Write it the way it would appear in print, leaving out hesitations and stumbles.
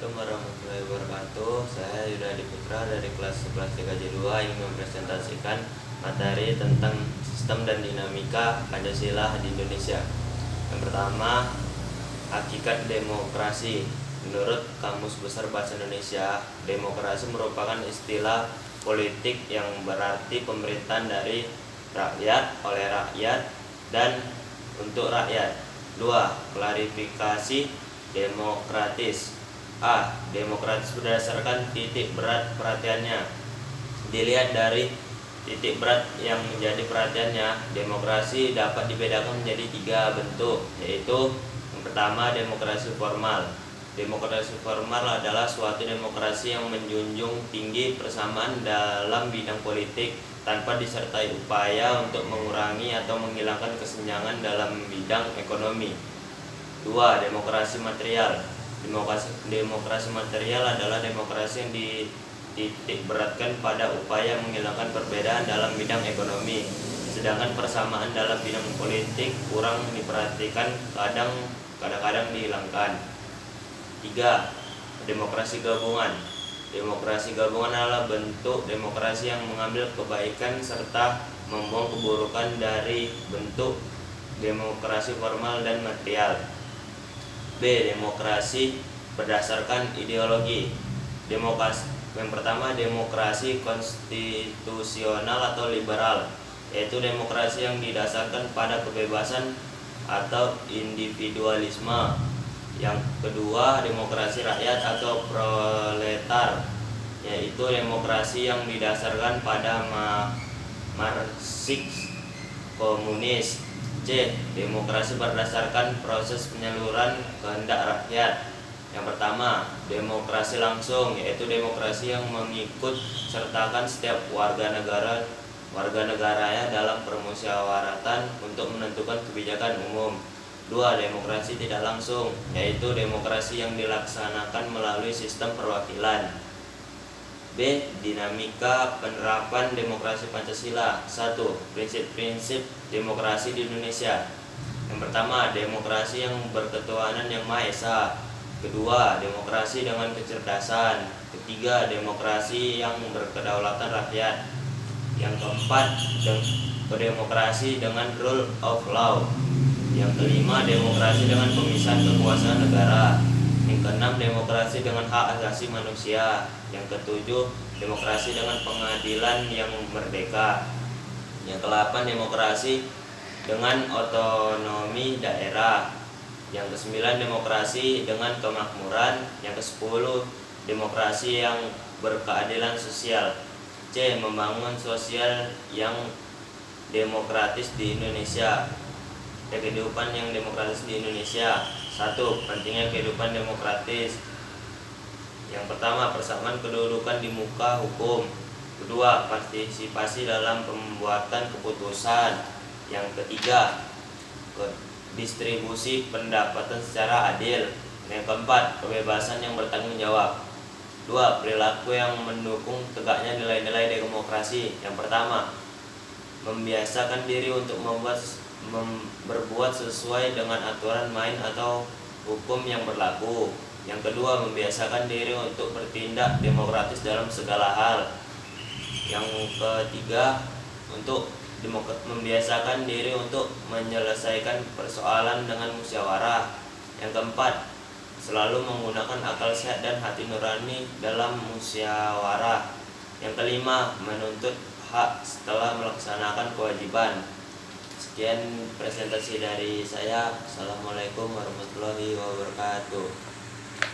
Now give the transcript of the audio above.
Assalamualaikum warahmatullahi wabarakatuh. Saya Yuda Diputra dari kelas 11 TKJ 2 ingin mempresentasikan materi tentang sistem dan dinamika Pancasila di Indonesia. Yang pertama, hakikat demokrasi. Menurut Kamus Besar Bahasa Indonesia, demokrasi merupakan istilah politik yang berarti pemerintahan dari rakyat, oleh rakyat, dan untuk rakyat. 2. Klarifikasi demokratis. A. Demokratis berdasarkan titik berat perhatiannya. Dilihat dari titik berat yang menjadi perhatiannya, demokrasi dapat dibedakan menjadi 3 bentuk, yaitu yang pertama, demokrasi formal. Demokrasi formal adalah suatu demokrasi yang menjunjung tinggi persamaan dalam bidang politik tanpa disertai upaya untuk mengurangi atau menghilangkan kesenjangan dalam bidang ekonomi. 2. Demokrasi material. Demokrasi material adalah demokrasi yang dititik beratkan pada upaya menghilangkan perbedaan dalam bidang ekonomi, sedangkan persamaan dalam bidang politik kurang diperhatikan, kadang-kadang dihilangkan. 3. Demokrasi gabungan. Demokrasi gabungan adalah bentuk demokrasi yang mengambil kebaikan serta membuang keburukan dari bentuk demokrasi formal dan material. B. Demokrasi berdasarkan ideologi. Yang pertama, demokrasi konstitusional atau liberal, yaitu demokrasi yang didasarkan pada kebebasan atau individualisme. Yang kedua, demokrasi rakyat atau proletar, yaitu demokrasi yang didasarkan pada Marxis komunis. C. Demokrasi berdasarkan proses penyaluran kehendak rakyat. Yang pertama, demokrasi langsung, yaitu demokrasi yang mengikut sertakan setiap warga negaranya dalam permusyawaratan untuk menentukan kebijakan umum. 2. Demokrasi tidak langsung, yaitu demokrasi yang dilaksanakan melalui sistem perwakilan. B. Dinamika penerapan demokrasi Pancasila. 1. Prinsip-prinsip demokrasi di Indonesia. Yang pertama, demokrasi yang berketuhanan yang Maha Esa. Kedua, demokrasi dengan kecerdasan. Ketiga, demokrasi yang berkedaulatan rakyat. Yang keempat, demokrasi dengan rule of law. Yang kelima, demokrasi dengan pemisahan kekuasaan negara. Yang keenam, demokrasi dengan hak asasi manusia. Yang ketujuh, demokrasi dengan pengadilan yang merdeka. Yang ke-8, demokrasi dengan otonomi daerah. Yang ke-9, demokrasi dengan kemakmuran. Yang ke-10, demokrasi yang berkeadilan sosial. C. Membangun sosial yang demokratis di Indonesia. Kehidupan yang demokratis di Indonesia. 1. Pentingnya kehidupan demokratis. Yang pertama, persamaan kedudukan di muka hukum. Kedua, partisipasi dalam pembuatan keputusan. Yang ketiga, distribusi pendapatan secara adil. Yang keempat, kebebasan yang bertanggung jawab. 2. Perilaku yang mendukung tegaknya nilai-nilai demokrasi. Yang pertama, membiasakan diri untuk berbuat sesuai dengan aturan main atau hukum yang berlaku. Yang kedua, membiasakan diri untuk bertindak demokratis dalam segala hal. Yang ketiga, untuk membiasakan diri untuk menyelesaikan persoalan dengan musyawarah. Yang keempat, selalu menggunakan akal sehat dan hati nurani dalam musyawarah. Yang kelima, menuntut hak setelah melaksanakan kewajiban. Sekian presentasi dari saya. Assalamualaikum warahmatullahi wabarakatuh.